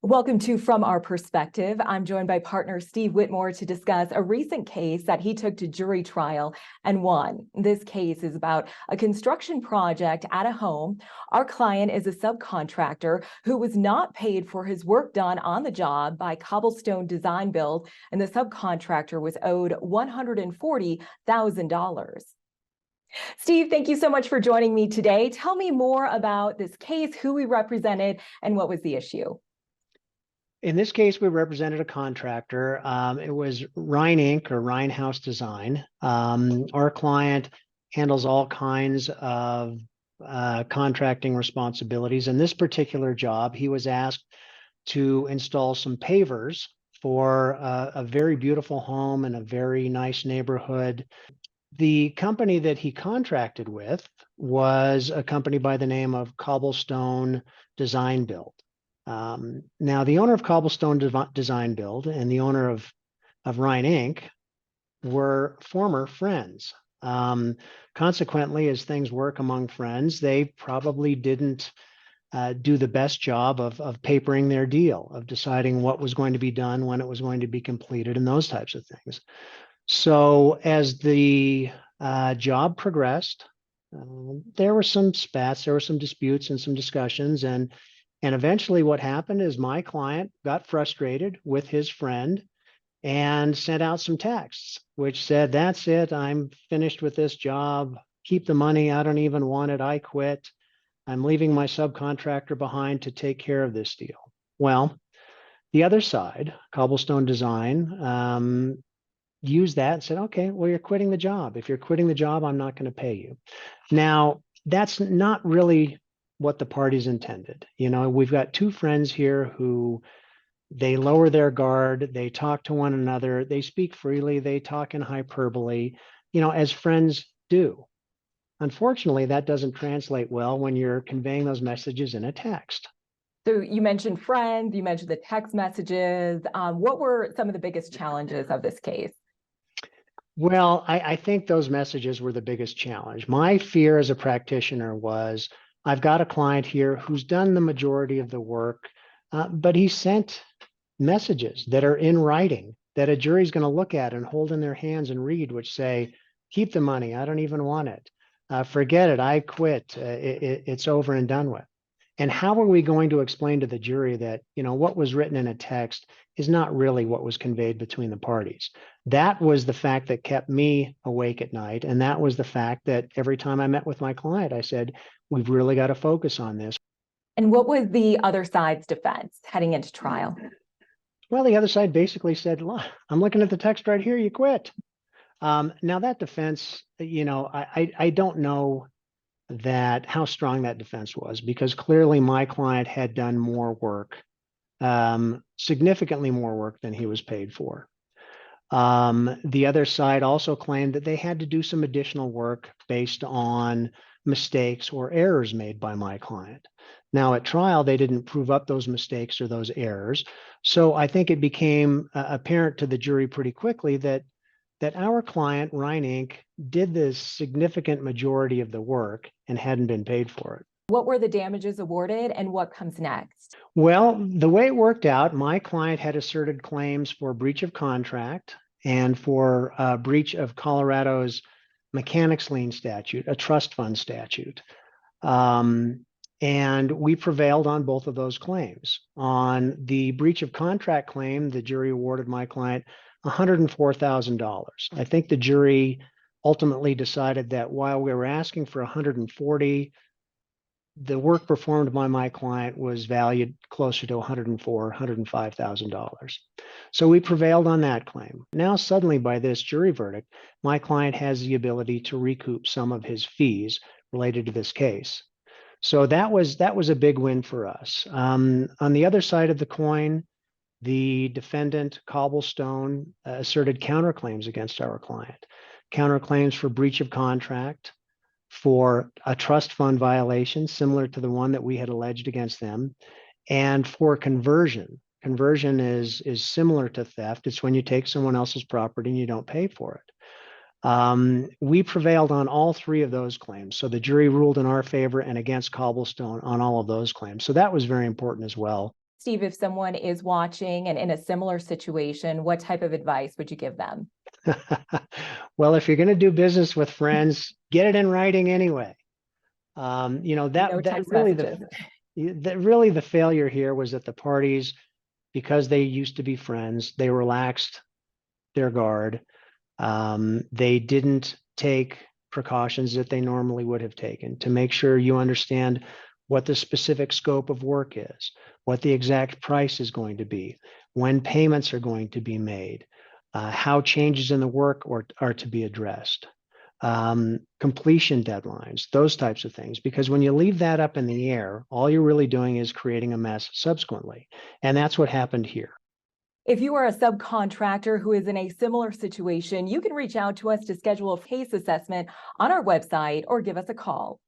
Welcome to From Our Perspective. I'm joined by partner Steve Whitmore to discuss a recent case that he took to jury trial and won. This case is about a construction project at a home. Our client is a subcontractor who was not paid for his work done on the job by Cobblestone Design Build, and the subcontractor was owed $140,000. Steve, thank you so much for joining me today. Tell me more about this case, who we represented, and what was the issue. In this case, we represented a contractor. It was Rhine Inc. or Rhine House Design. Our client handles all kinds of contracting responsibilities. In this particular job, he was asked to install some pavers for a very beautiful home in a very nice neighborhood. The company that he contracted with was a company by the name of Cobblestone Design Build. Now, the owner of Cobblestone Design Build and the owner of Rhine Inc. were former friends. Consequently, as things work among friends, they probably didn't do the best job of papering their deal, of deciding what was going to be done, when it was going to be completed, and those types of things. So as the job progressed, there were some spats, there were some disputes and some discussions, and eventually what happened is my client got frustrated with his friend and sent out some texts, which said, "That's it, I'm finished with this job. Keep the money, I don't even want it, I quit. I'm leaving my subcontractor behind to take care of this deal." Well, the other side, Cobblestone Design, used that and said, "Okay, well, you're quitting the job. If you're quitting the job, I'm not going to pay you." Now, that's not really what the parties intended. You know, we've got two friends here who they lower their guard, they talk to one another, they speak freely, they talk in hyperbole, you know, as friends do. Unfortunately, that doesn't translate well when you're conveying those messages in a text. So you mentioned friends, you mentioned the text messages. What were some of the biggest challenges of this case? Well, I think those messages were the biggest challenge. My fear as a practitioner was, I've got a client here who's done the majority of the work, but he sent messages that are in writing that a jury's going to look at and hold in their hands and read, which say, "Keep the money, I don't even want it. Forget it, I quit. It's over and done with." And how are we going to explain to the jury that, you know, what was written in a text is not really what was conveyed between the parties? That was the fact that kept me awake at night. And that was the fact that every time I met with my client, I said, we've really got to focus on this. And what was the other side's defense heading into trial? Well, the other side basically said, "Look, I'm looking at the text right here, you quit." Now that defense, you know, I don't know that how strong that defense was, because clearly my client had done more work, significantly more work than he was paid for. The other side also claimed that they had to do some additional work based on mistakes or errors made by my client. Now at trial, they didn't prove up those mistakes or those errors. So I think it became apparent to the jury pretty quickly that our client, Rhine Inc., did the significant majority of the work and hadn't been paid for it. What were the damages awarded and what comes next? Well, the way it worked out, my client had asserted claims for breach of contract and for breach of Colorado's mechanics lien statute, a trust fund statute. And we prevailed on both of those claims. On the breach of contract claim, the jury awarded my client $104,000. I think the jury ultimately decided that while we were asking for $140,000, the work performed by my client was valued closer to $104,000, $105,000. So we prevailed on that claim. Now, suddenly, by this jury verdict, my client has the ability to recoup some of his fees related to this case. So that was a big win for us. On the other side of the coin, the defendant, Cobblestone, asserted counterclaims against our client, counterclaims for breach of contract, for a trust fund violation similar to the one that we had alleged against them, and for conversion. Conversion is similar to theft. It's when you take someone else's property and you don't pay for it. We prevailed on all three of those claims. So the jury ruled in our favor and against Cobblestone on all of those claims. So that was very important as well. Steve, if someone is watching and in a similar situation, what type of advice would you give them? Well, if you're going to do business with friends, get it in writing anyway. No That text really messages. the failure here was that the parties, because they used to be friends, they relaxed their guard. They didn't take precautions that they normally would have taken to make sure you understand what the specific scope of work is, what the exact price is going to be, when payments are going to be made, how changes in the work are to be addressed, completion deadlines, those types of things. Because when you leave that up in the air, all you're really doing is creating a mess subsequently. And that's what happened here. If you are a subcontractor who is in a similar situation, you can reach out to us to schedule a case assessment on our website or give us a call.